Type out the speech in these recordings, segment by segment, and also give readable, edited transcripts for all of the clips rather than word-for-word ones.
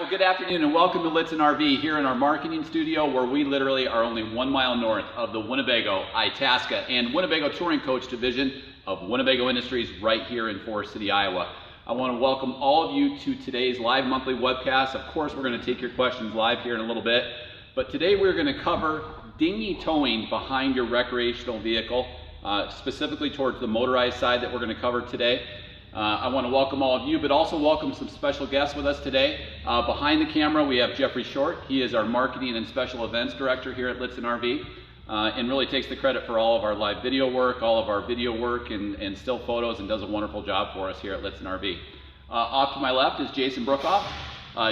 Well, good afternoon and welcome to Lichtsinn RV here in our marketing studio where we literally are only 1 mile north of the Winnebago, Itasca, and Winnebago Touring Coach division of Winnebago Industries right here in Forest City, Iowa. I want to welcome all of you to today's live monthly webcast. Of course, we're going to take your questions live here in a little bit, but today we're going to cover dinghy towing behind your recreational vehicle, specifically towards the motorized side that we're going to cover today. I want to welcome all of you, but also welcome some special guests with us today. Behind the camera, we have Jeffrey Short. He is our Marketing and Special Events Director here at Lichtsinn RV, and really takes the credit for all of our live video work, all of our video work and still photos, and does a wonderful job for us here at Lichtsinn RV. Off to my left is Jason Brookoff.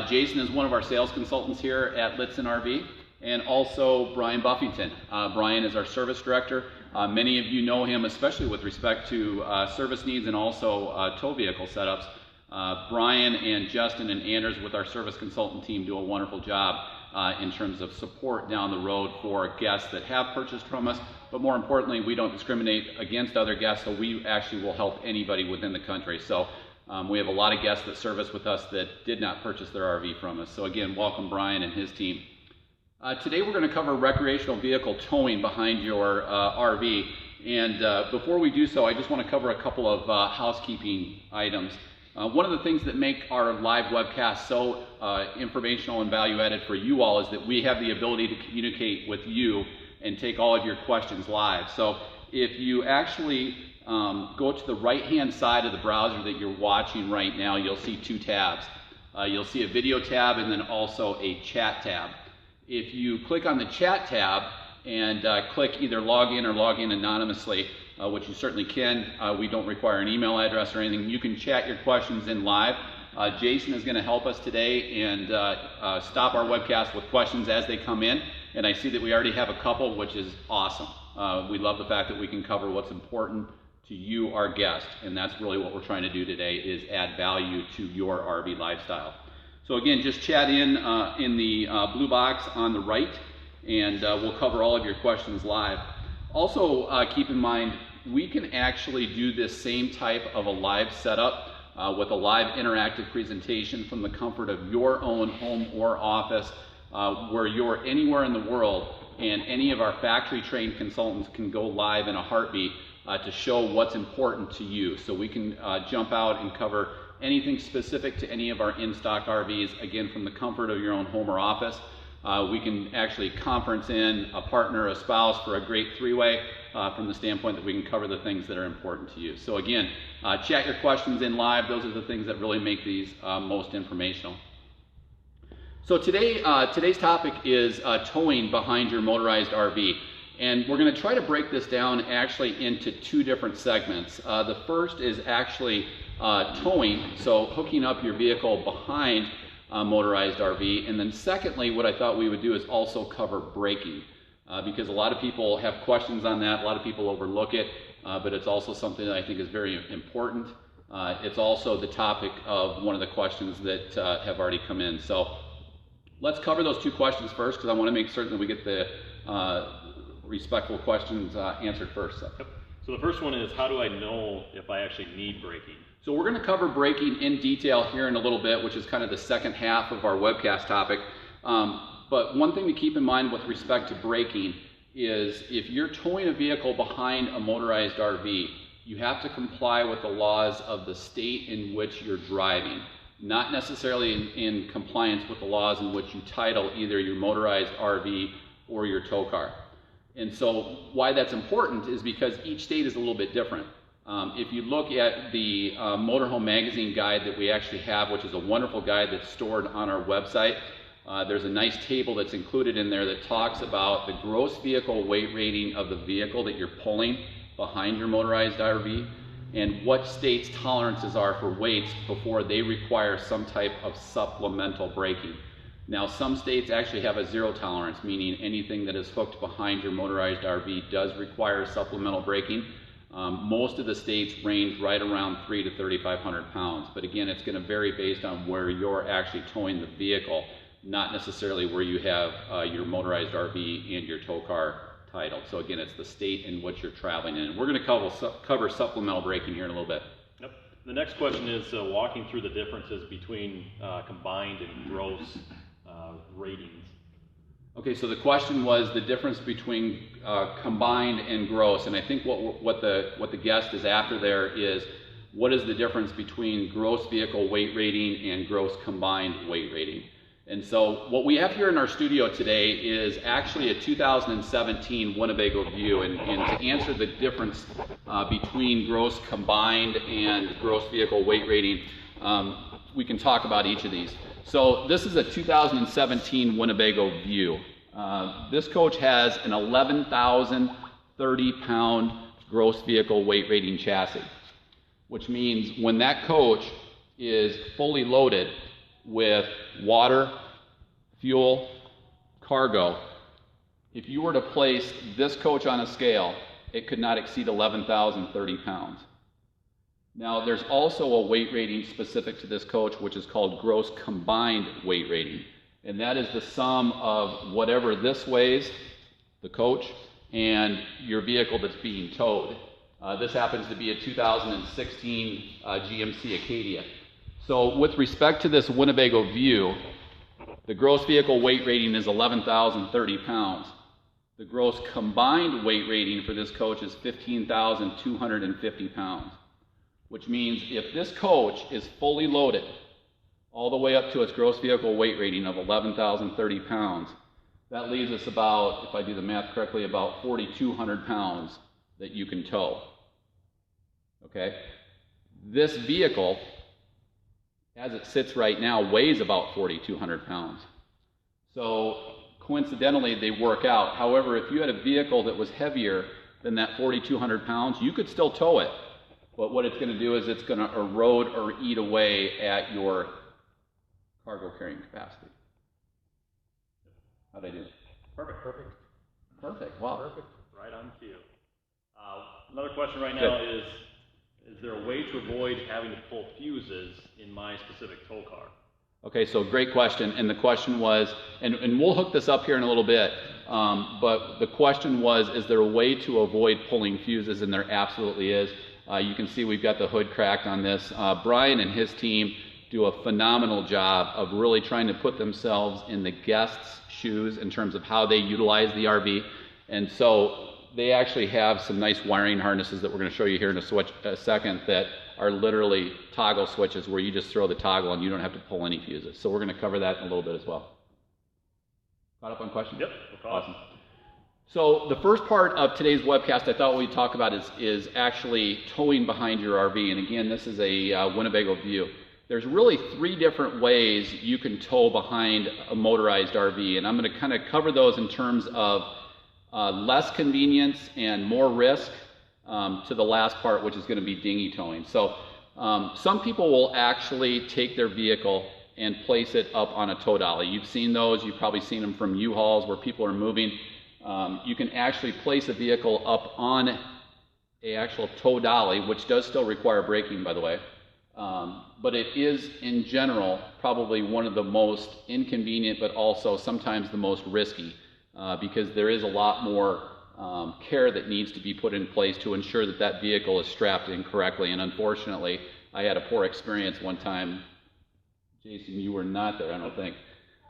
Jason is one of our sales consultants here at Lichtsinn RV, and also Brian Buffington. Brian is our Service Director. Many of you know him, especially with respect to service needs and also tow vehicle setups. Brian and Justin and Anders with our service consultant team do a wonderful job in terms of support down the road for guests that have purchased from us. But more importantly, we don't discriminate against other guests, so we actually will help anybody within the country. So we have a lot of guests that service with us that did not purchase their RV from us. So again, welcome Brian and his team. Today we're going to cover recreational vehicle towing behind your RV, and before we do so, I just want to cover a couple of housekeeping items. One of the things that make our live webcast so informational and value added for you all is that we have the ability to communicate with you and take all of your questions live. So if you actually go to the right hand side of the browser that you're watching right now, you'll see two tabs. You'll see a video tab and then also a chat tab. If you click on the chat tab and click either log in or log in anonymously, which you certainly can, we don't require an email address or anything, you can chat your questions in live. Jason is going to help us today and stop our webcast with questions as they come in, and I see that we already have a couple, which is awesome. We love the fact that we can cover what's important to you, our guest, and that's really what we're trying to do today, is add value to your RV lifestyle. So again, just chat in the blue box on the right, and we'll cover all of your questions live. Also, keep in mind, we can actually do this same type of a live setup with a live interactive presentation from the comfort of your own home or office, where you're anywhere in the world, and any of our factory-trained consultants can go live in a heartbeat to show what's important to you. So we can jump out and cover anything specific to any of our in-stock RVs, again, from the comfort of your own home or office. We can actually conference in a partner, a spouse for a great three-way from the standpoint that we can cover the things that are important to you. So again, chat your questions in live. Those are the things that really make these most informational. So today's topic is towing behind your motorized RV. And we're going to try to break this down actually into two different segments. The first is actually towing, so hooking up your vehicle behind a motorized RV, and then secondly, what I thought we would do is also cover braking, because a lot of people have questions on that, a lot of people overlook it, but it's also something that I think is very important. It's also the topic of one of the questions that have already come in. So let's cover those two questions first, because I want to make certain that we get the respectful questions answered first. Yep. So the first one is, how do I know if I actually need braking? So we're going to cover braking in detail here in a little bit, which is kind of the second half of our webcast topic. But one thing to keep in mind with respect to braking is if you're towing a vehicle behind a motorized RV, you have to comply with the laws of the state in which you're driving, not necessarily in compliance with the laws in which you title either your motorized RV or your tow car. And so why that's important is because each state is a little bit different. If you look at the Motorhome Magazine guide that we actually have, which is a wonderful guide that's stored on our website, there's a nice table that's included in there that talks about the gross vehicle weight rating of the vehicle that you're pulling behind your motorized RV and what states' tolerances are for weights before they require some type of supplemental braking. Now, some states actually have a zero tolerance, meaning anything that is hooked behind your motorized RV does require supplemental braking. Most of the states range right around 300 to 3,500 pounds, but again, it's going to vary based on where you're actually towing the vehicle, not necessarily where you have your motorized RV and your tow car titled. So again, it's the state in which you're traveling in. We're going to cover supplemental braking here in a little bit. Yep. The next question is walking through the differences between combined and gross ratings. Okay, so the question was the difference between combined and gross, and I think what the guest is after there is what is the difference between gross vehicle weight rating and gross combined weight rating. And so what we have here in our studio today is actually a 2017 Winnebago View, and to answer the difference between gross combined and gross vehicle weight rating, we can talk about each of these. So this is a 2017 Winnebago View. This coach has an 11,030 pound gross vehicle weight rating chassis, which means when that coach is fully loaded with water, fuel, cargo, if you were to place this coach on a scale, it could not exceed 11,030 pounds. Now, there's also a weight rating specific to this coach, which is called gross combined weight rating. And that is the sum of whatever this weighs, the coach, and your vehicle that's being towed. This happens to be a 2016 GMC Acadia. So with respect to this Winnebago View, the gross vehicle weight rating is 11,030 pounds. The gross combined weight rating for this coach is 15,250 pounds, which means if this coach is fully loaded all the way up to its gross vehicle weight rating of 11,030 pounds, that leaves us about, if I do the math correctly, about 4,200 pounds that you can tow. Okay? This vehicle, as it sits right now, weighs about 4,200 pounds. So coincidentally, they work out. However, if you had a vehicle that was heavier than that 4,200 pounds, you could still tow it. But what it's going to do is it's going to erode or eat away at your cargo carrying capacity. How'd I do? Perfect. Perfect. Wow. Perfect. Right on cue. Another question right now is there a way to avoid having to pull fuses in my specific tow car? Okay, so great question. And the question was, and we'll hook this up here in a little bit, but the question was, is there a way to avoid pulling fuses? And there absolutely is. You can see we've got the hood cracked on this. Brian and his team do a phenomenal job of really trying to put themselves in the guests' shoes in terms of how they utilize the RV. And so they actually have some nice wiring harnesses that we're going to show you here in a second that are literally toggle switches where you just throw the toggle and you don't have to pull any fuses. So we're going to cover that in a little bit as well. Caught up on questions? Yep. Awesome. So the first part of today's webcast I thought we'd talk about is actually towing behind your RV. And again, this is a Winnebago View. There's really three different ways you can tow behind a motorized RV. And I'm going to kind of cover those in terms of less convenience and more risk to the last part, which is going to be dinghy towing. So some people will actually take their vehicle and place it up on a tow dolly. You've seen those. You've probably seen them from U-Hauls where people are moving. You can actually place a vehicle up on an actual tow dolly, which does still require braking, by the way. But it is, in general, probably one of the most inconvenient, but also sometimes the most risky, because there is a lot more care that needs to be put in place to ensure that that vehicle is strapped in correctly. And unfortunately, I had a poor experience one time. Jason, you were not there, I don't think,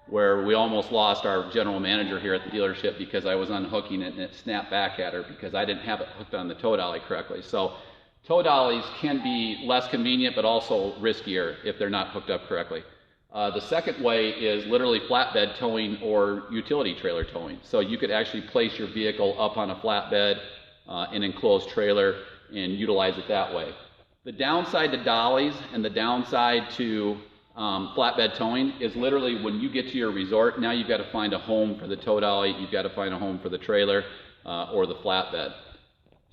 where we almost lost our general manager here at the dealership because I was unhooking it and it snapped back at her because I didn't have it hooked on the tow dolly correctly. So tow dollies can be less convenient but also riskier if they're not hooked up correctly. The second way is literally flatbed towing or utility trailer towing. So you could actually place your vehicle up on a flatbed, an enclosed trailer, and utilize it that way. The downside to dollies and the downside to flatbed towing is literally when you get to your resort, now you've got to find a home for the tow dolly, you've got to find a home for the trailer or the flatbed.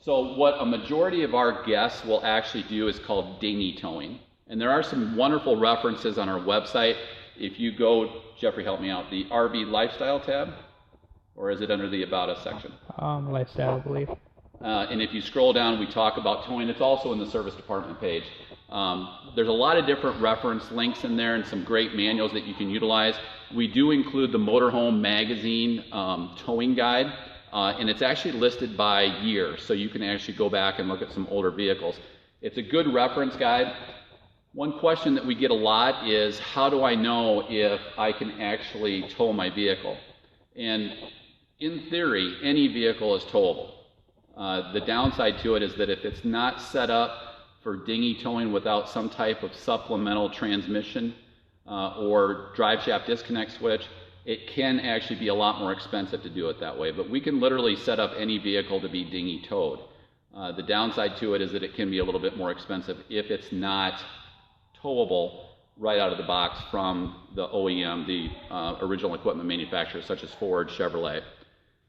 So what a majority of our guests will actually do is called dinghy towing. And there are some wonderful references on our website. If you go, Jeffrey, help me out, the RV Lifestyle tab, or is it under the About Us section? Lifestyle, I believe. And if you scroll down, we talk about towing. It's also in the service department page. There's a lot of different reference links in there and some great manuals that you can utilize. We do include the Motorhome Magazine towing guide, and it's actually listed by year, so you can actually go back and look at some older vehicles. It's a good reference guide. One question that we get a lot is, how do I know if I can actually tow my vehicle? And in theory, any vehicle is towable. The downside to it is that if it's not set up for dinghy towing without some type of supplemental transmission or drive shaft disconnect switch, it can actually be a lot more expensive to do it that way. But we can literally set up any vehicle to be dinghy towed. The downside to it is that it can be a little bit more expensive if it's not towable right out of the box from the OEM, the original equipment manufacturer, such as Ford, Chevrolet.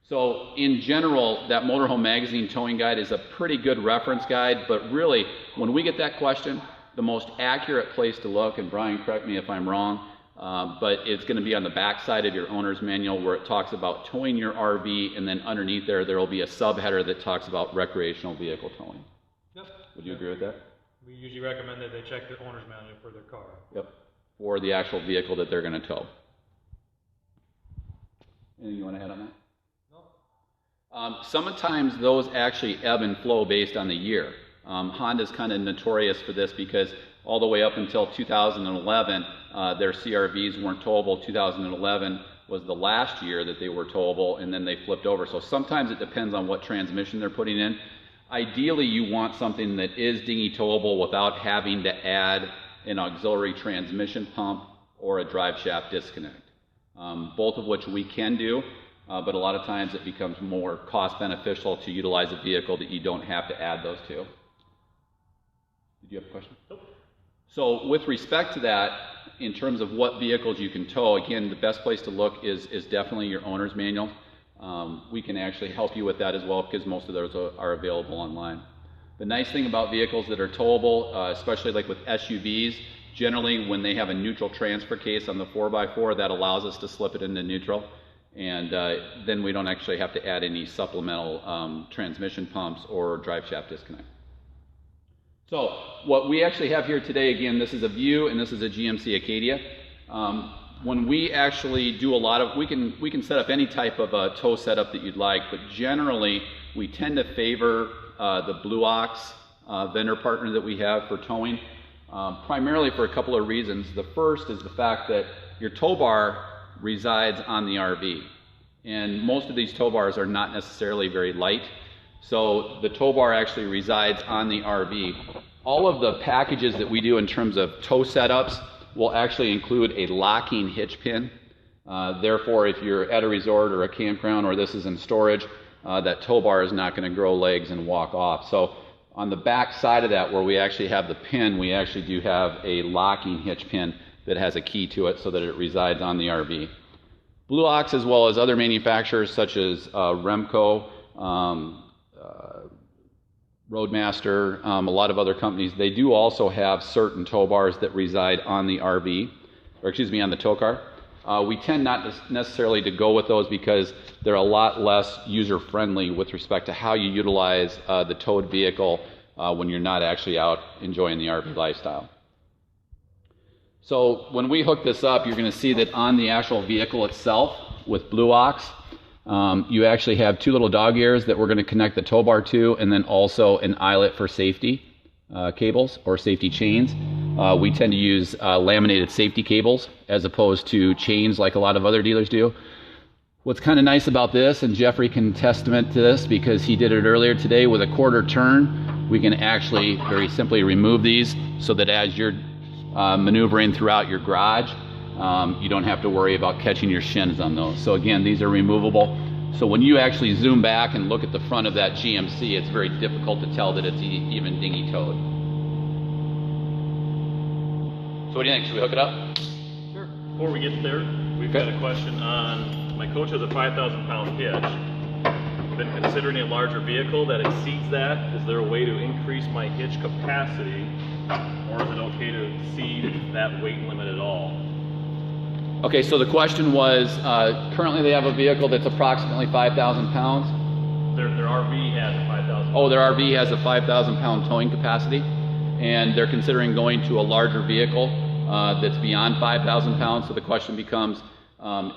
So in general, that Motorhome Magazine towing guide is a pretty good reference guide, but really, when we get that question, the most accurate place to look, and Brian, correct me if I'm wrong, but it's going to be on the back side of your owner's manual where it talks about towing your RV, and then underneath there will be a subheader that talks about recreational vehicle towing. Yep. Would you agree with that? We usually recommend that they check their owner's manual for their car. Yep. For the actual vehicle that they're going to tow. Anything you want to add on that? Sometimes those actually ebb and flow based on the year. Honda's kind of notorious for this because all the way up until 2011, their CRVs weren't towable. 2011 was the last year that they were towable, and then they flipped over. So sometimes it depends on what transmission they're putting in. Ideally, you want something that is dinghy towable without having to add an auxiliary transmission pump or a drive shaft disconnect, both of which we can do. But a lot of times it becomes more cost beneficial to utilize a vehicle that you don't have to add those to. Did you have a question? Nope. So with respect to that, in terms of what vehicles you can tow, again, the best place to look is definitely your owner's manual. We can actually help you with that as well because most of those are available online. The nice thing about vehicles that are towable, especially like with SUVs, generally when they have a neutral transfer case on the 4x4, that allows us to slip it into neutral. And then we don't actually have to add any supplemental transmission pumps or drive shaft disconnect. So what we actually have here today, again, this is a View and this is a GMC Acadia. When we actually do a lot of, we can set up any type of a tow setup that you'd like, but generally we tend to favor the Blue Ox vendor partner that we have for towing, primarily for a couple of reasons. The first is the fact that your tow bar resides on the RV, and most of these tow bars are not necessarily very light, so the tow bar actually resides on the RV. All of the packages that we do in terms of tow setups will actually include a locking hitch pin. Therefore, if you're at a resort or a campground or this is in storage, that tow bar is not going to grow legs and walk off. So on the back side of that, where we actually have the pin, we actually do have a locking hitch pin that has a key to it so that it resides on the RV. Blue Ox, as well as other manufacturers such as Remco, Roadmaster, a lot of other companies, they do also have certain tow bars that reside on the RV, or excuse me, on the tow car. We tend not necessarily to go with those because they're a lot less user-friendly with respect to how you utilize the towed vehicle when you're not actually out enjoying the RV lifestyle. So when we hook this up, you're going to see that on the actual vehicle itself with Blue Ox, you actually have two little dog ears that we're going to connect the tow bar to, and then also an eyelet for safety cables or safety chains. We tend to use laminated safety cables as opposed to chains like a lot of other dealers do. What's kind of nice about this, and Jeffrey can testament to this because he did it earlier today, with a quarter turn, we can actually very simply remove these so that as you're maneuvering throughout your garage, you don't have to worry about catching your shins on those. So again, these are removable. So when you actually zoom back and look at the front of that GMC, it's very difficult to tell that it's even dinghy towed. So what do you think? Should we hook it up? Sure. Before we get there, we've got a question on, my coach has a 5,000 pound hitch. Been considering a larger vehicle that exceeds that. Is there a way to increase my hitch capacity, or is it okay to exceed that weight limit at all? Okay, so the question was, currently they have a vehicle that's approximately 5,000 pounds. Their RV has a 5,000. Oh, their RV has a 5,000 pound towing capacity, and they're considering going to a larger vehicle that's beyond 5,000 pounds. So the question becomes,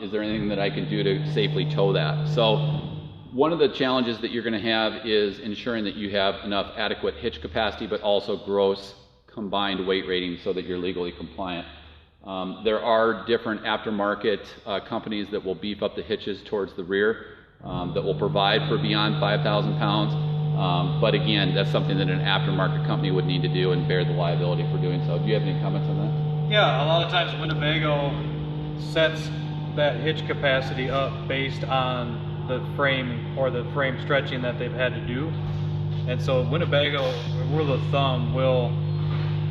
is there anything that I can do to safely tow that? So One of the challenges that you're going to have is ensuring that you have enough adequate hitch capacity, but also gross combined weight rating so that you're legally compliant. There are different aftermarket companies that will beef up the hitches towards the rear that will provide for beyond 5,000 pounds. But again, that's something that an aftermarket company would need to do and bear the liability for doing so. Do you have any comments on that? Yeah, a lot of times Winnebago sets that hitch capacity up based on the frame or the frame stretching that they've had to do. And so Winnebago, rule of thumb, will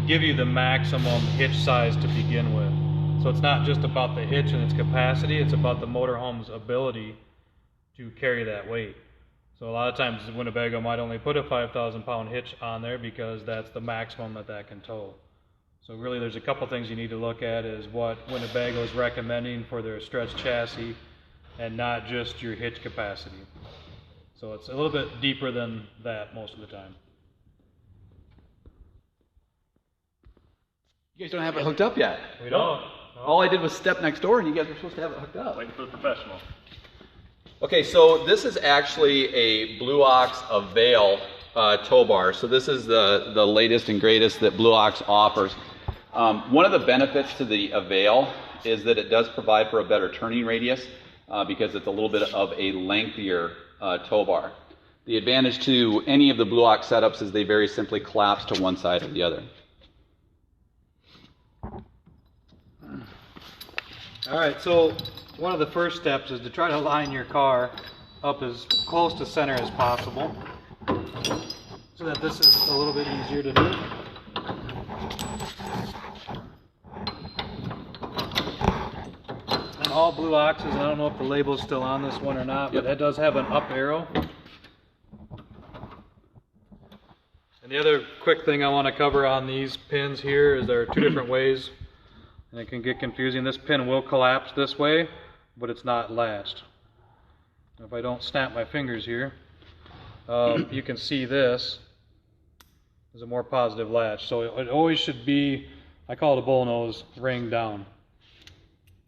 give you the maximum hitch size to begin with. So it's not just about the hitch and its capacity, it's about the motorhome's ability to carry that weight. So a lot of times Winnebago might only put a 5,000 pound hitch on there because that's the maximum that can tow. So really there's a couple things you need to look at is what Winnebago is recommending for their stretch chassis and not just your hitch capacity. So it's a little bit deeper than that most of the time. You guys don't have it hooked up yet. We don't. No. All I did was step next door and you guys were supposed to have it hooked up. Waiting for the professional. Okay, so this is actually a Blue Ox Avail tow bar. So this is the latest and greatest that Blue Ox offers. One of the benefits to the Avail is that it does provide for a better turning radius because it's a little bit of a lengthier tow bar. The advantage to any of the Blue Ox setups is they very simply collapse to one side or the other. All right, so one of the first steps is to try to line your car up as close to center as possible so that this is a little bit easier to do. And all Blue Oxes, I don't know if the label is still on this one or not, but it does have an up arrow. And the other quick thing I want to cover on these pins here is there are two different ways. And it can get confusing. This pin will collapse this way, but it's not latched. If I don't snap my fingers here, you can see this is a more positive latch. So it always should be, I call it a bullnose, ring down.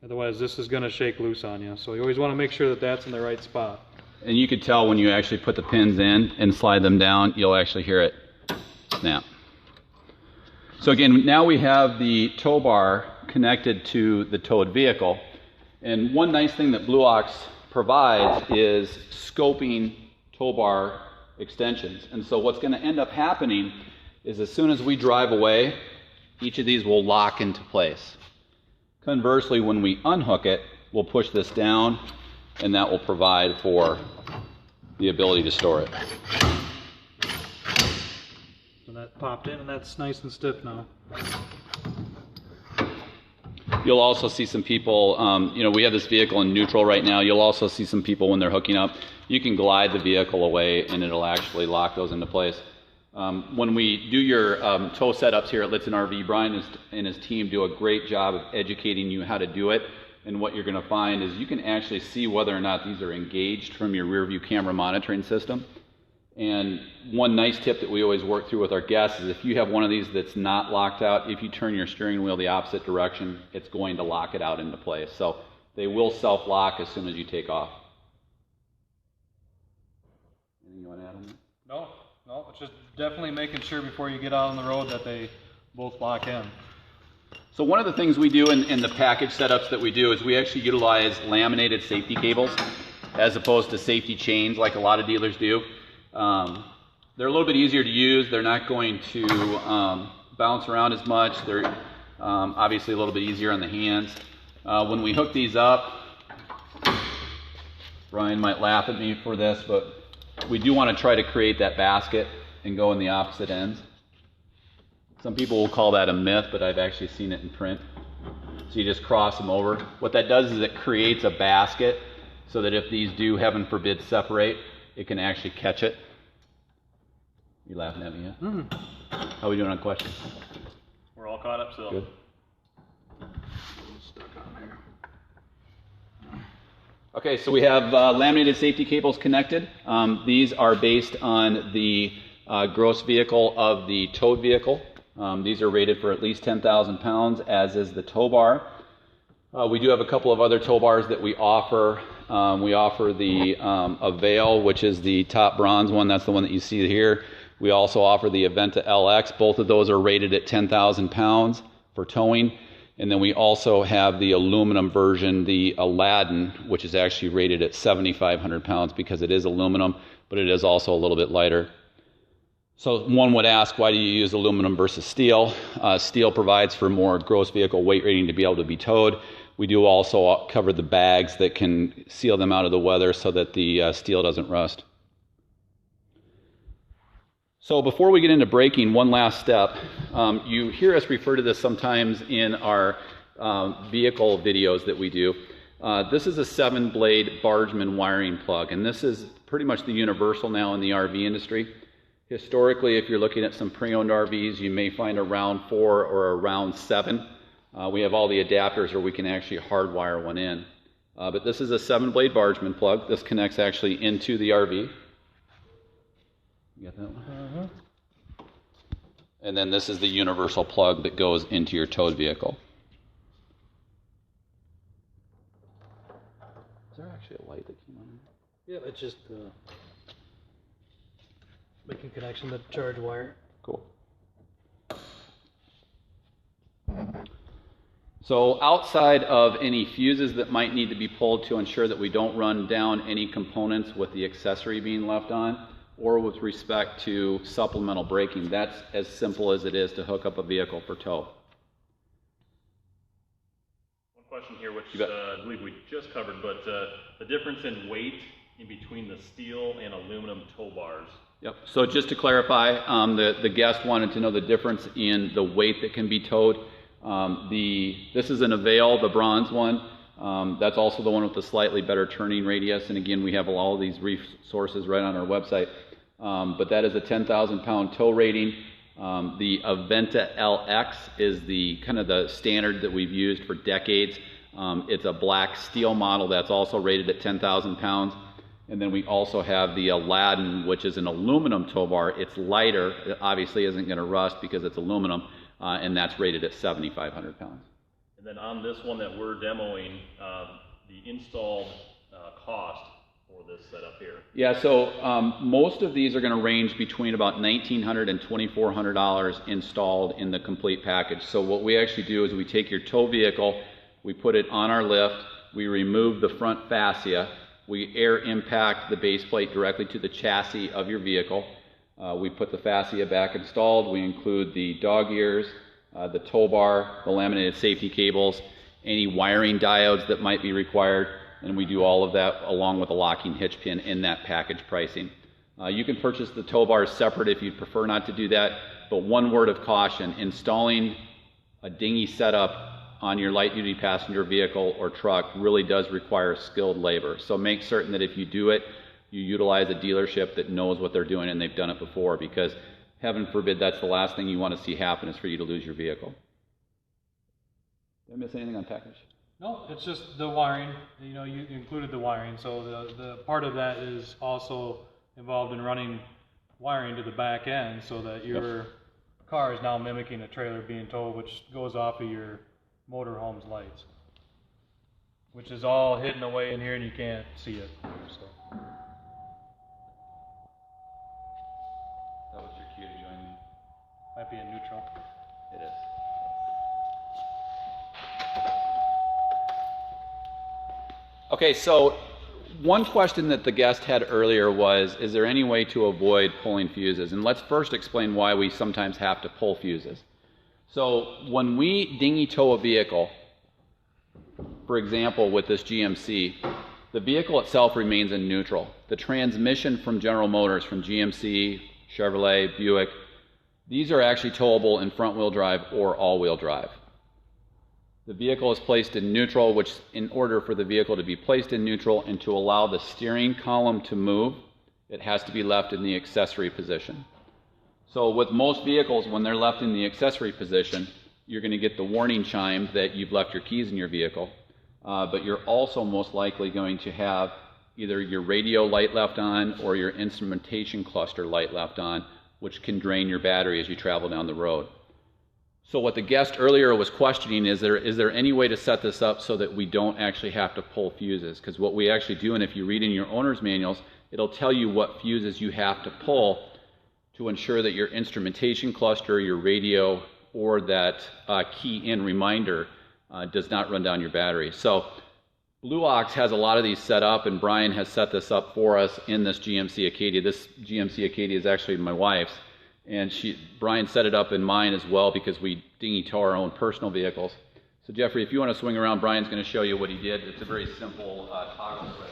Otherwise this is going to shake loose on you. So you always want to make sure that that's in the right spot. And you could tell when you actually put the pins in and slide them down, you'll actually hear it snap. So again, now we have the tow bar connected to the towed vehicle. And one nice thing that Blue Ox provides is scoping tow bar extensions. And so what's going to end up happening is as soon as we drive away, each of these will lock into place. Conversely, when we unhook it, we'll push this down and that will provide for the ability to store it. So that popped in and that's nice and stiff now. You'll also see some people, we have this vehicle in neutral right now. You'll also see some people when they're hooking up, you can glide the vehicle away and it'll actually lock those into place. When we do your tow setups here at Lichtsinn RV, Brian and his team do a great job of educating you how to do it. And what you're going to find is you can actually see whether or not these are engaged from your rear view camera monitoring system. And one nice tip that we always work through with our guests is if you have one of these that's not locked out, if you turn your steering wheel the opposite direction, it's going to lock it out into place. So they will self-lock as soon as you take off. Anything you want to add on that? No, it's just definitely making sure before you get out on the road that they both lock in. So one of the things we do in the package setups that we do is we actually utilize laminated safety cables as opposed to safety chains like a lot of dealers do. They're a little bit easier to use. They're not going to bounce around as much. They're obviously a little bit easier on the hands. When we hook these up, Brian might laugh at me for this, but we do want to try to create that basket and go in the opposite ends. Some people will call that a myth, but I've actually seen it in print. So you just cross them over. What that does is it creates a basket so that if these do, heaven forbid, separate, it can actually catch it. You laughing at me yet? How are we doing on questions? We're all caught up still. Good. Stuck on there. Okay, so we have laminated safety cables connected. These are based on the gross vehicle of the towed vehicle. These are rated for at least 10,000 pounds, as is the tow bar. We do have a couple of other tow bars that we offer We offer the Avail, which is the top bronze one. That's the one that you see here. We also offer the Aventa LX. Both of those are rated at 10,000 pounds for towing. And then we also have the aluminum version, the Aladdin, which is actually rated at 7,500 pounds because it is aluminum, but it is also a little bit lighter. So one would ask, why do you use aluminum versus steel? Steel provides for more gross vehicle weight rating to be able to be towed. We do also cover the bags that can seal them out of the weather so that the steel doesn't rust. So before we get into braking, one last step. You hear us refer to this sometimes in our vehicle videos that we do. This is a 7-blade Bargeman wiring plug, and this is pretty much the universal now in the RV industry. Historically, if you're looking at some pre-owned RVs, you may find a round 4 or a round 7. We have all the adapters where we can actually hardwire one in. But this is a 7-blade Bargeman plug. This connects actually into the RV. You got that one? And then this is the universal plug that goes into your towed vehicle. Is there actually a light that came on? Yeah, it's just making connection to the charge wire. Cool. So outside of any fuses that might need to be pulled to ensure that we don't run down any components with the accessory being left on, or with respect to supplemental braking, that's as simple as it is to hook up a vehicle for tow. One question here, which I believe we just covered, but the difference in weight in between the steel and aluminum tow bars. Yep. So just to clarify, the guest wanted to know the difference in the weight that can be towed. This is an Avail, the bronze one. That's also the one with the slightly better turning radius. And again, we have all of these resources right on our website. But that is a 10,000 pound tow rating. The Aventa LX is the kind of the standard that we've used for decades. It's a black steel model that's also rated at 10,000 pounds. And then we also have the Aladdin, which is an aluminum tow bar. It's lighter. It obviously isn't going to rust because it's aluminum, and that's rated at 7,500 pounds. And then on this one that we're demoing, the installed cost for this setup here. Yeah, so most of these are going to range between about $1,900 and $2,400 installed in the complete package. So what we actually do is we take your tow vehicle, we put it on our lift, we remove the front fascia, we air impact the base plate directly to the chassis of your vehicle. We put the fascia back installed. We include the dog ears, the tow bar, the laminated safety cables, any wiring diodes that might be required, and we do all of that along with a locking hitch pin in that package pricing. You can purchase the tow bars separate if you'd prefer not to do that, but one word of caution, installing a dinghy setup on your light-duty passenger vehicle or truck really does require skilled labor. So make certain that if you do it, you utilize a dealership that knows what they're doing and they've done it before, because heaven forbid that's the last thing you want to see happen is for you to lose your vehicle. Did I miss anything on package? No, it's just the wiring. You know, you included the wiring, so the part of that is also involved in running wiring to the back end so that your car is now mimicking a trailer being towed, which goes off of your motorhome's lights, which is all hidden away in here and you can't see it. So. That was your cue to join me. Might be in neutral. It is. Okay, so one question that the guest had earlier was, is there any way to avoid pulling fuses? And let's first explain why we sometimes have to pull fuses. So when we dinghy tow a vehicle, for example with this GMC, the vehicle itself remains in neutral. The transmission from General Motors, from GMC, Chevrolet, Buick, these are actually towable in front-wheel drive or all-wheel drive. The vehicle is placed in neutral, which in order for the vehicle to be placed in neutral and to allow the steering column to move, it has to be left in the accessory position. So with most vehicles, when they're left in the accessory position, you're going to get the warning chime that you've left your keys in your vehicle, but you're also most likely going to have either your radio light left on or your instrumentation cluster light left on, which can drain your battery as you travel down the road. So what the guest earlier was questioning is there any way to set this up so that we don't actually have to pull fuses? Because what we actually do, and if you read in your owner's manuals, it'll tell you what fuses you have to pull to ensure that your instrumentation cluster, your radio, or that key-in reminder does not run down your battery. So Blue Ox has a lot of these set up, and Brian has set this up for us in this GMC Acadia. This GMC Acadia is actually my wife's, and Brian set it up in mine as well because we dinghy tow our own personal vehicles. So Jeffrey, if you want to swing around, Brian's going to show you what he did. It's a very simple toggle switch.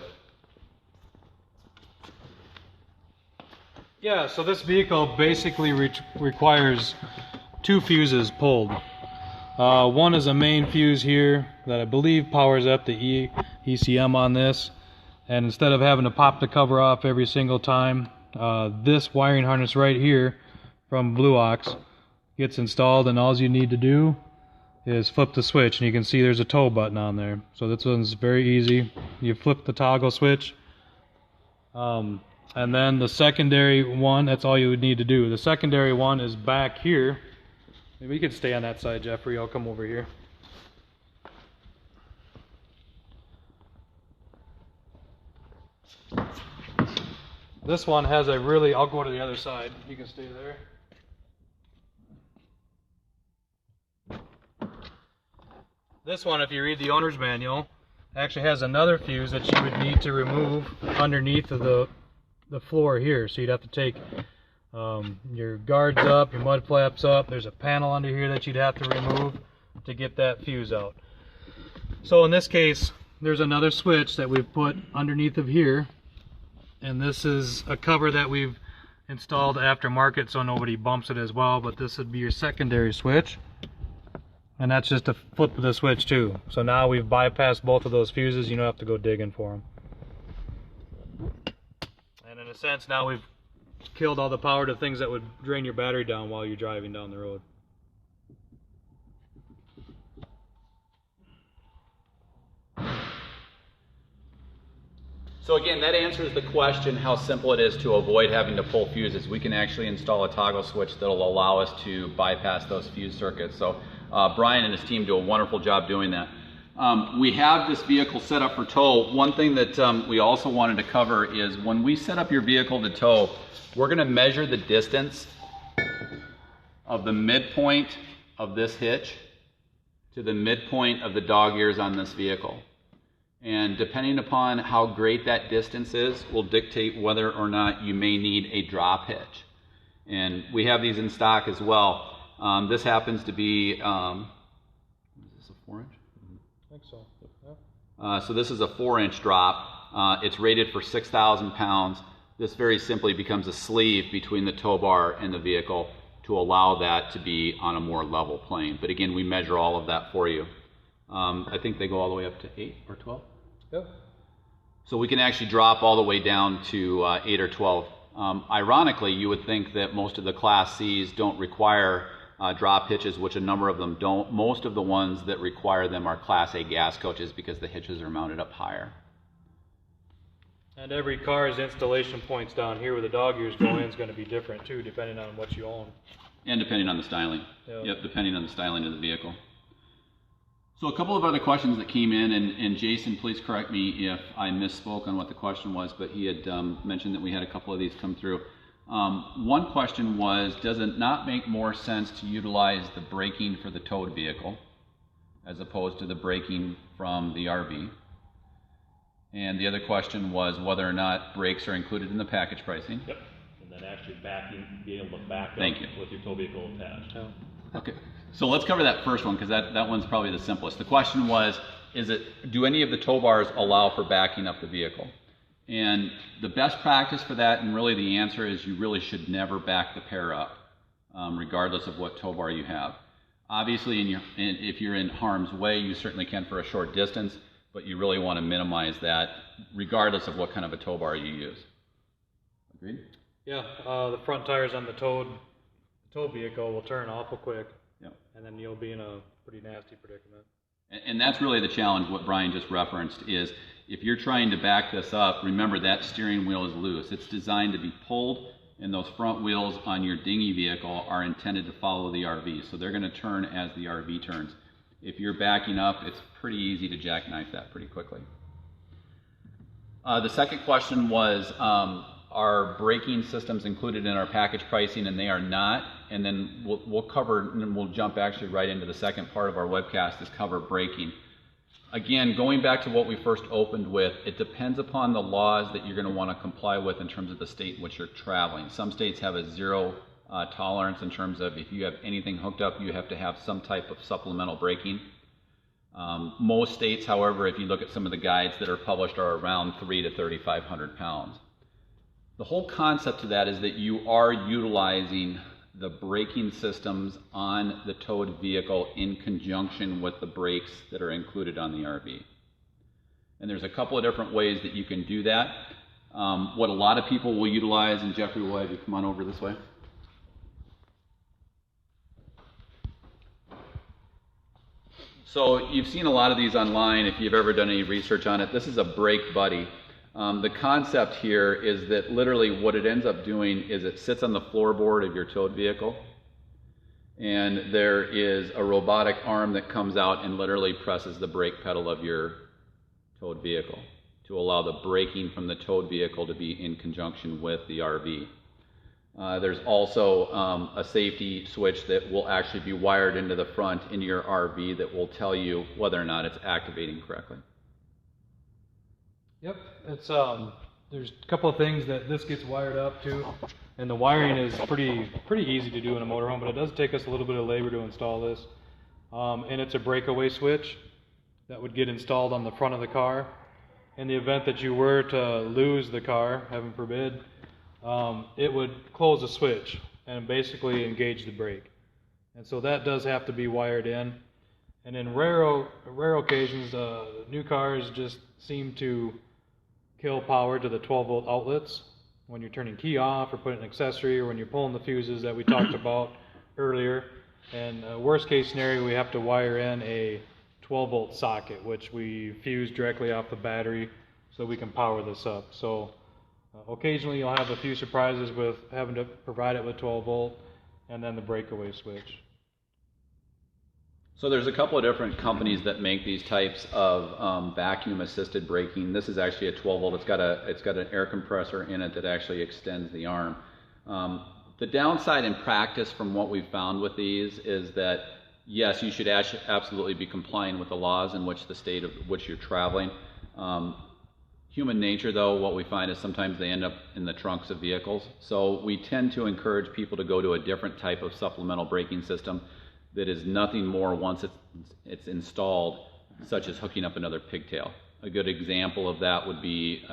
Yeah, so this vehicle basically requires 2 fuses pulled. One is a main fuse here that I believe powers up the ECM on this, and instead of having to pop the cover off every single time, this wiring harness right here from Blue Ox gets installed, and all you need to do is flip the switch, and you can see there's a tow button on there. So this one's very easy. You flip the toggle switch, and then the secondary one, that's all you would need to do. The secondary one is back here. Maybe you could stay on that side, Jeffrey. I'll come over here. This one has a really, I'll go to the other side. You can stay there. This one, if you read the owner's manual, actually has another fuse that you would need to remove underneath of the floor here. So you'd have to take your guards up, your mud flaps up. There's a panel under here that you'd have to remove to get that fuse out. So in this case, there's another switch that we've put underneath of here, and this is a cover that we've installed aftermarket so nobody bumps it as well, but this would be your secondary switch, and that's just a flip of the switch too. So now we've bypassed both of those fuses. You don't have to go digging for them. And in a sense, now we've killed all the power to things that would drain your battery down while you're driving down the road. So again, that answers the question how simple it is to avoid having to pull fuses. We can actually install a toggle switch that will allow us to bypass those fuse circuits. So Brian and his team do a wonderful job doing that. We have this vehicle set up for tow. One thing that we also wanted to cover is when we set up your vehicle to tow, we're going to measure the distance of the midpoint of this hitch to the midpoint of the dog ears on this vehicle. And depending upon how great that distance is will dictate whether or not you may need a drop hitch. And we have these in stock as well. This happens to be, is this a 4-inch? I think so. Yeah. So this is a 4-inch drop. It's rated for 6,000 pounds. This very simply becomes a sleeve between the tow bar and the vehicle to allow that to be on a more level plane. But again, we measure all of that for you. I think they go all the way up to 8 or 12. Yep. So we can actually drop all the way down to 8 or 12. Ironically, you would think that most of the Class Cs don't require drop hitches, which a number of them don't. Most of the ones that require them are Class A gas coaches because the hitches are mounted up higher. And every car's installation points down here where the dog ears go in is going to be different too, depending on what you own. And depending on the styling. Yep, depending on the styling of the vehicle. So a couple of other questions that came in, and Jason, please correct me if I misspoke on what the question was, but he had mentioned that we had a couple of these come through. One question was, does it not make more sense to utilize the braking for the towed vehicle as opposed to the braking from the RV? And the other question was whether or not brakes are included in the package pricing. Yep. And then actually being able to back up with your tow vehicle attached. Yeah. Okay, so let's cover that first one because that one's probably the simplest. The question was, do any of the tow bars allow for backing up the vehicle? And the best practice for that, and really the answer is you really should never back the pair up, regardless of what tow bar you have. Obviously, if you're in harm's way, you certainly can for a short distance, but you really want to minimize that regardless of what kind of a tow bar you use. Agreed? Yeah, the front tires on the tow vehicle will turn awful quick, yep. And then you'll be in a pretty nasty predicament. And that's really the challenge, what Brian just referenced, is if you're trying to back this up, remember that steering wheel is loose. It's designed to be pulled and those front wheels on your dinghy vehicle are intended to follow the RV. So they're going to turn as the RV turns. If you're backing up, it's pretty easy to jackknife that pretty quickly. The second question was, are braking systems included in our package pricing? And they are not. And then we'll cover, and then we'll jump actually right into the second part of our webcast, is cover braking. Again, going back to what we first opened with, it depends upon the laws that you're going to want to comply with in terms of the state in which you're traveling. Some states have a zero tolerance in terms of if you have anything hooked up, you have to have some type of supplemental braking. Most states, however, if you look at some of the guides that are published, are around 300 to 3,500 pounds. The whole concept of that is that you are utilizing the braking systems on the towed vehicle in conjunction with the brakes that are included on the RV. And there's a couple of different ways that you can do that. What a lot of people will utilize, and Jeffrey, will have you come on over this way. So you've seen a lot of these online if you've ever done any research on it. This is a brake buddy. The concept here is that literally what it ends up doing is it sits on the floorboard of your towed vehicle, and there is a robotic arm that comes out and literally presses the brake pedal of your towed vehicle to allow the braking from the towed vehicle to be in conjunction with the RV. There's also a safety switch that will actually be wired into the front, into your RV, that will tell you whether or not it's activating correctly. Yep, it's there's a couple of things that this gets wired up to, and the wiring is pretty easy to do in a motorhome, but it does take us a little bit of labor to install this. And it's a breakaway switch that would get installed on the front of the car. In the event that you were to lose the car, heaven forbid, it would close the switch and basically engage the brake. And so that does have to be wired in. And in rare occasions, new cars just seem to kill power to the 12-volt outlets when you're turning key off or putting an accessory, or when you're pulling the fuses that we talked about earlier. And worst case scenario, we have to wire in a 12-volt socket, which we fuse directly off the battery so we can power this up. So occasionally you'll have a few surprises with having to provide it with 12-volt and then the breakaway switch. So there's a couple of different companies that make these types of vacuum-assisted braking. This is actually a 12-volt. It's got an air compressor in it that actually extends the arm. The downside in practice from what we've found with these is that, yes, you should absolutely be complying with the laws in which the state of which you're traveling. Human nature, though, what we find is sometimes they end up in the trunks of vehicles. So we tend to encourage people to go to a different type of supplemental braking system that is nothing more once it's installed, such as hooking up another pigtail. A good example of that would be,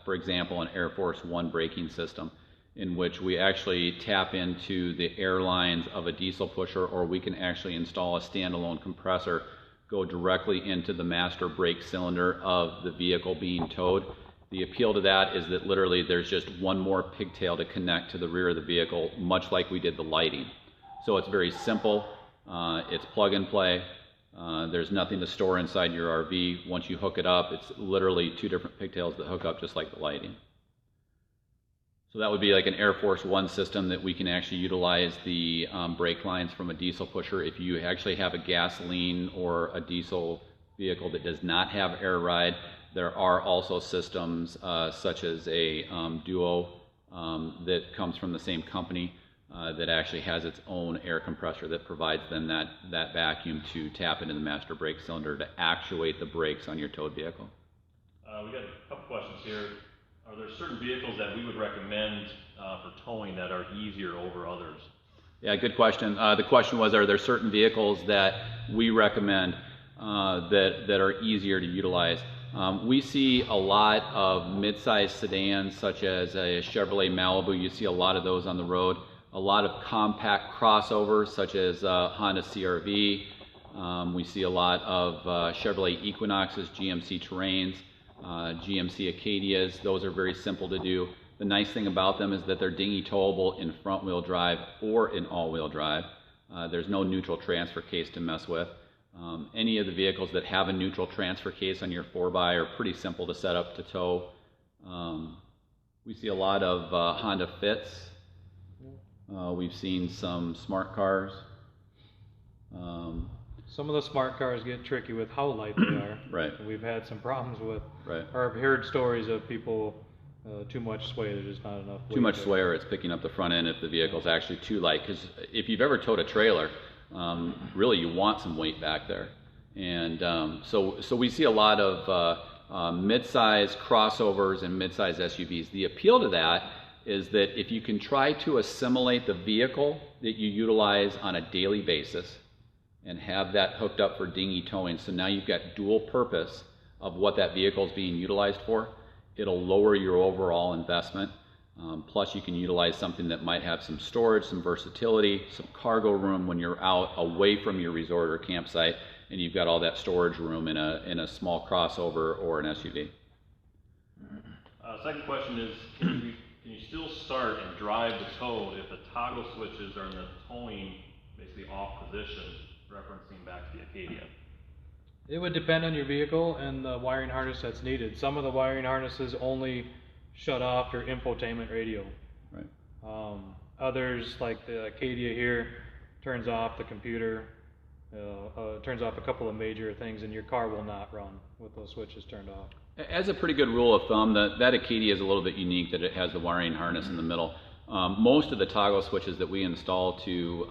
for example, an Air Force One braking system, in which we actually tap into the air lines of a diesel pusher, or we can actually install a standalone compressor, go directly into the master brake cylinder of the vehicle being towed. The appeal to that is that literally there's just one more pigtail to connect to the rear of the vehicle, much like we did the lighting. So it's very simple. It's plug and play. There's nothing to store inside your RV. Once you hook it up, it's literally two different pigtails that hook up just like the lighting. So that would be like an Air Force One system that we can actually utilize the brake lines from a diesel pusher. If you actually have a gasoline or a diesel vehicle that does not have air ride, there are also systems such as a Duo that comes from the same company that actually has its own air compressor that provides then that vacuum to tap into the master brake cylinder to actuate the brakes on your towed vehicle. We got a couple questions here. Are there certain vehicles that we would recommend for towing that are easier over others? Yeah, good question. The question was, are there certain vehicles that we recommend that are easier to utilize? We see a lot of mid-sized sedans such as a Chevrolet Malibu. You see a lot of those on the road. A lot of compact crossovers such as Honda CR-V. We see a lot of Chevrolet Equinoxes, GMC Terrains, GMC Acadias. Those are very simple to do. The nice thing about them is that they're dinghy towable in front-wheel drive or in all-wheel drive. There's no neutral transfer case to mess with. Any of the vehicles that have a neutral transfer case on your 4x are pretty simple to set up to tow. We see a lot of Honda Fits. We've seen some smart cars. Some of the smart cars get tricky with how light they are. Right. We've had some problems with, Right. or I've heard stories of people, too much sway, there's just not enough weight. Too much sway, or it's picking up the front end if the vehicle's actually too light. Because if you've ever towed a trailer, really you want some weight back there. And so we see a lot of mid-size crossovers and mid-size SUVs. The appeal to that is that if you can try to assimilate the vehicle that you utilize on a daily basis and have that hooked up for dinghy towing, so now you've got dual purpose of what that vehicle is being utilized for, it'll lower your overall investment. Plus you can utilize something that might have some storage, some versatility, some cargo room when you're out away from your resort or campsite, and you've got all that storage room in a small crossover or an SUV. Second question is, can you still start and drive the tow if the toggle switches are in the towing, basically off position, referencing back to the Acadia? It would depend on your vehicle and the wiring harness that's needed. Some of the wiring harnesses only shut off your infotainment radio. Right. Others, like the Acadia here, turns off the computer, turns off a couple of major things, and your car will not run with those switches turned off. As a pretty good rule of thumb, that Acadia is a little bit unique that it has the wiring harness in the middle. Most of the toggle switches that we install to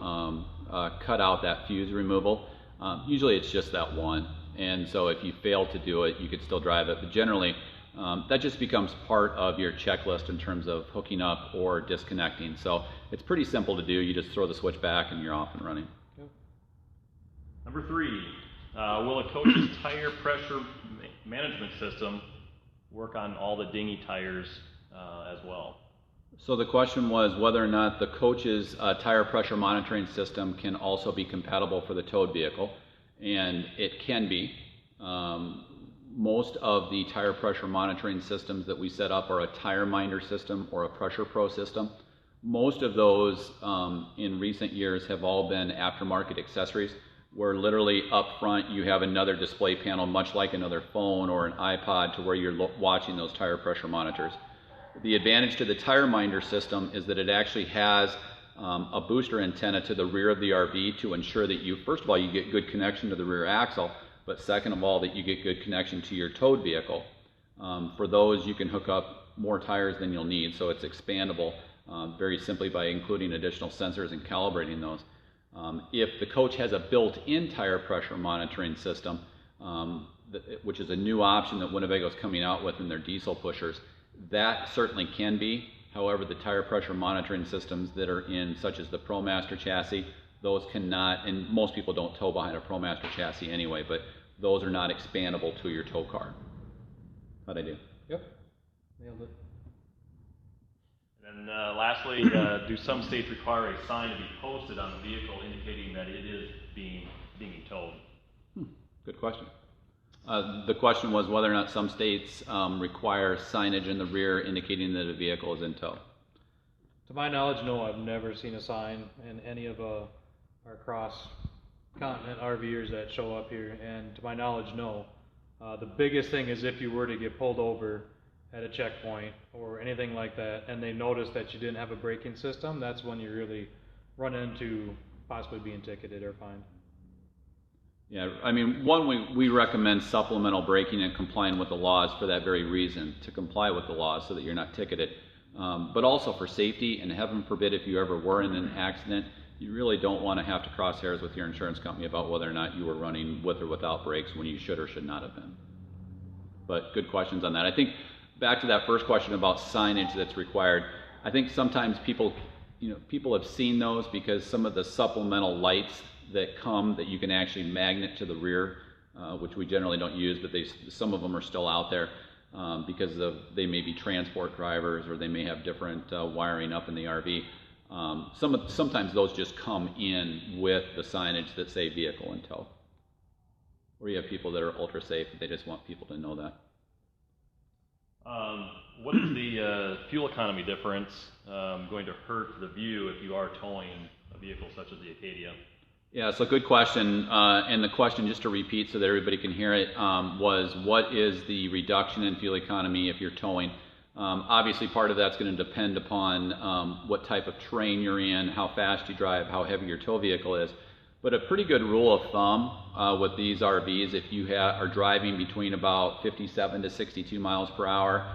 cut out that fuse removal, usually it's just that one. And so if you fail to do it, you could still drive it. But generally, that just becomes part of your checklist in terms of hooking up or disconnecting. So it's pretty simple to do. You just throw the switch back and you're off and running. Yep. Number 3, will a coach's tire pressure management system work on all the dinghy tires as well? So the question was whether or not the coach's tire pressure monitoring system can also be compatible for the towed vehicle, and it can be. Most of the tire pressure monitoring systems that we set up are a tire minder system or a pressure pro system. Most of those in recent years have all been aftermarket accessories, where literally up front you have another display panel, much like another phone or an iPod, to where you're watching those tire pressure monitors. The advantage to the tire minder system is that it actually has a booster antenna to the rear of the RV to ensure that you, first of all, you get good connection to the rear axle, but second of all, that you get good connection to your towed vehicle. For those, you can hook up more tires than you'll need, so it's expandable very simply by including additional sensors and calibrating those. If the coach has a built-in tire pressure monitoring system, which is a new option that Winnebago is coming out with in their diesel pushers, that certainly can be. However, the tire pressure monitoring systems that are in, such as the ProMaster chassis, those cannot, and most people don't tow behind a ProMaster chassis anyway, but those are not expandable to your tow car. How'd I do? Yep, nailed it. And lastly, do some states require a sign to be posted on the vehicle indicating that it is being towed? Good question. The question was whether or not some states require signage in the rear indicating that a vehicle is in tow. To my knowledge, no, I've never seen a sign in any of our cross-continent RVers that show up here, and to my knowledge, no. The biggest thing is if you were to get pulled over at a checkpoint or anything like that, and they notice that you didn't have a braking system, that's when you really run into possibly being ticketed or fined. Yeah, I mean, one, we recommend supplemental braking and complying with the laws for that very reason, to comply with the laws so that you're not ticketed. But also for safety, and heaven forbid if you ever were in an accident, you really don't want to have to cross hairs with your insurance company about whether or not you were running with or without brakes when you should or should not have been. But good questions on that. I think back to that first question about signage that's required, I think sometimes people have seen those because some of the supplemental lights that come that you can actually magnet to the rear, which we generally don't use, but some of them are still out there because they may be transport drivers or they may have different wiring up in the RV. Sometimes those just come in with the signage that say vehicle in tow. Or you have people that are ultra safe, they just want people to know that. What is the fuel economy difference going to hurt the view if you are towing a vehicle such as the Acadia? Yeah, so good question. And the question, just to repeat so that everybody can hear it, was what is the reduction in fuel economy if you're towing? Obviously, part of that's going to depend upon what type of terrain you're in, how fast you drive, how heavy your tow vehicle is. But a pretty good rule of thumb with these RVs, if you are driving between about 57 to 62 miles per hour,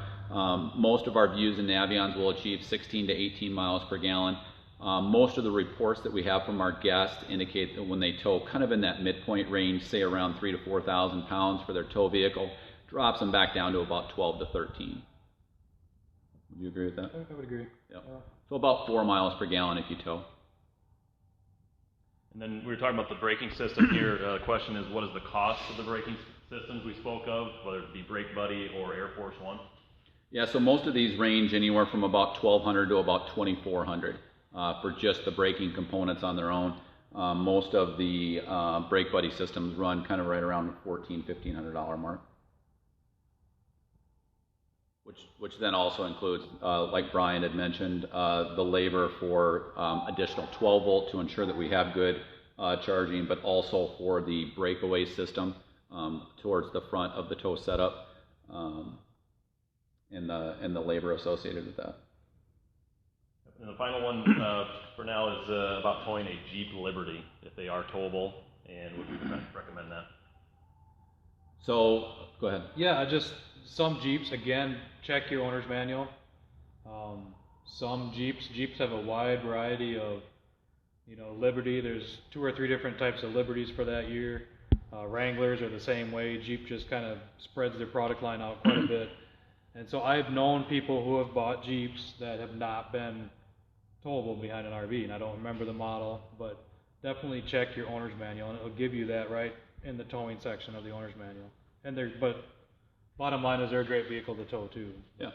most of our Views and Navions will achieve 16 to 18 miles per gallon. Most of the reports that we have from our guests indicate that when they tow kind of in that midpoint range, say around 3,000 to 4,000 pounds for their tow vehicle, drops them back down to about 12 to 13. Would you agree with that? I would agree. Yeah. So about 4 miles per gallon if you tow. And then we were talking about the braking system here. The question is, what is the cost of the braking systems we spoke of, whether it be Brake Buddy or Air Force One? Yeah, so most of these range anywhere from about $1,200 to about $2,400 for just the braking components on their own. Most of the Brake Buddy systems run kind of right around the $1,400, $1,500 mark. Which then also includes, like Brian had mentioned, the labor for additional 12 volt to ensure that we have good charging, but also for the breakaway system towards the front of the tow setup, and the labor associated with that. And the final one for now is about towing a Jeep Liberty, if they are towable, and would you recommend that? So, go ahead. Yeah, some Jeeps, again, check your owner's manual. Some Jeeps have a wide variety of, Liberty. There's 2 or 3 different types of Liberties for that year. Wranglers are the same way. Jeep just kind of spreads their product line out quite a bit. And so I've known people who have bought Jeeps that have not been towable behind an RV, and I don't remember the model, but definitely check your owner's manual, and it'll give you that right in the towing section of the owner's manual. But bottom line is they're a great vehicle to tow too. Yeah,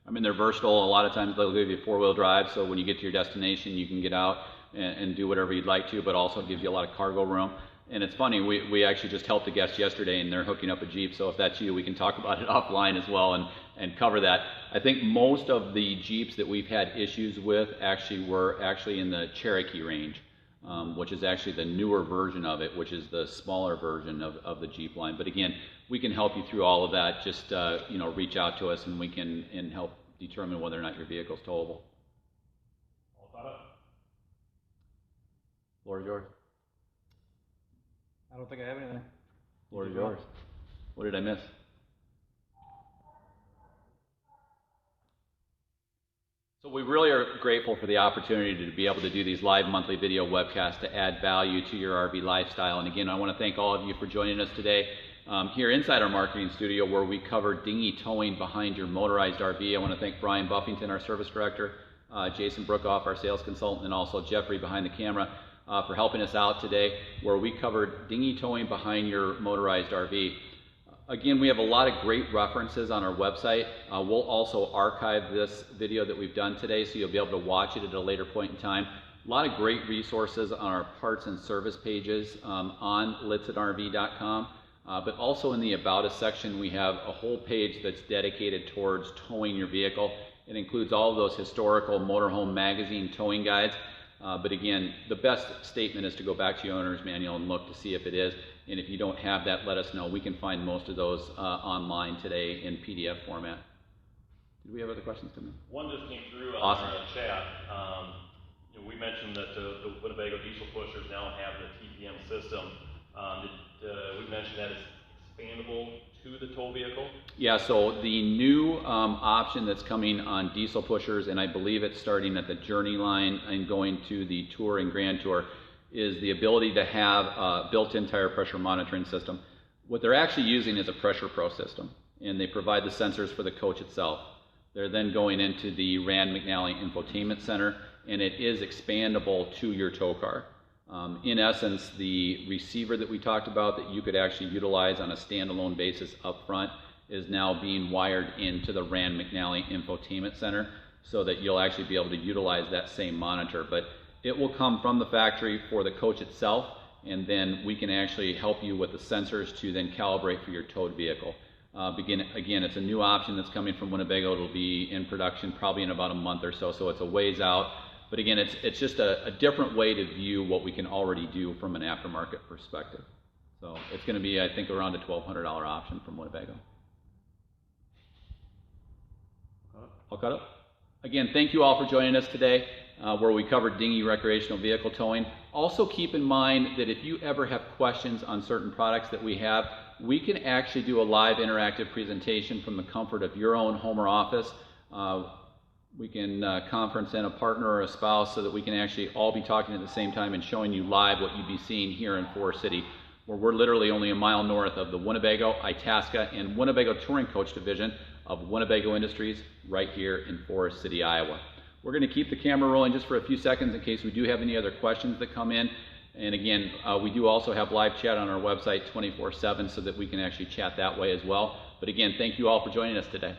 I mean they're versatile. A lot of times they'll give you 4-wheel drive, so when you get to your destination you can get out and do whatever you'd like to, but also gives you a lot of cargo room. And it's funny, we actually just helped a guest yesterday and they're hooking up a Jeep, so if that's you, we can talk about it offline as well and cover that. I think most of the Jeeps that we've had issues with were in the Cherokee range, which is actually the newer version of it, which is the smaller version of the Jeep line. But again, we can help you through all of that. Just reach out to us and we can help determine whether or not your vehicle is towable. All thought up. Floor is yours. I don't think I have anything. Floor is yours. What did I miss? So we really are grateful for the opportunity to be able to do these live monthly video webcasts to add value to your RV lifestyle. And again, I want to thank all of you for joining us today here inside our marketing studio where we cover dinghy towing behind your motorized RV. I want to thank Brian Buffington, our service director, Jason Brookoff, our sales consultant, and also Jeffrey behind the camera for helping us out today where we covered dinghy towing behind your motorized RV. Again, we have a lot of great references on our website. We'll also archive this video that we've done today so you'll be able to watch it at a later point in time. A lot of great resources on our parts and service pages on lichtssinrv.com. But also in the About Us section, we have a whole page that's dedicated towards towing your vehicle. It includes all of those historical Motorhome Magazine towing guides. But again, the best statement is to go back to your owner's manual and look to see if it is. And if you don't have that, let us know. We can find most of those online today in PDF format. Did we have other questions come in? One just came through on Awesome. our chat. We mentioned that the Winnebago diesel pushers now have the TPM system. Did we mention that it's expandable to the tow vehicle? Yeah, so the new option that's coming on diesel pushers, and I believe it's starting at the Journey line and going to the Tour and Grand Tour, is the ability to have a built-in tire pressure monitoring system. What they're actually using is a Pressure Pro system, and they provide the sensors for the coach itself. They're then going into the Rand McNally Infotainment Center, and it is expandable to your tow car. In essence, the receiver that we talked about that you could actually utilize on a standalone basis up front is now being wired into the Rand McNally Infotainment Center so that you'll actually be able to utilize that same monitor. But it will come from the factory for the coach itself, and then we can actually help you with the sensors to then calibrate for your towed vehicle. Again, it's a new option that's coming from Winnebago. It'll be in production probably in about a month or so, so it's a ways out. But again, it's just a different way to view what we can already do from an aftermarket perspective. So it's going to be, I think, around a $1,200 option from Winnebago. All caught up? Again, thank you all for joining us today, where we covered dinghy recreational vehicle towing. Also keep in mind that if you ever have questions on certain products that we have, we can actually do a live interactive presentation from the comfort of your own home or office. We can conference in a partner or a spouse so that we can actually all be talking at the same time and showing you live what you'd be seeing here in Forest City, where we're literally only a mile north of the Winnebago, Itasca, and Winnebago Touring Coach division of Winnebago Industries right here in Forest City, Iowa. We're going to keep the camera rolling just for a few seconds in case we do have any other questions that come in. And again, we do also have live chat on our website 24/7 so that we can actually chat that way as well. But again, thank you all for joining us today.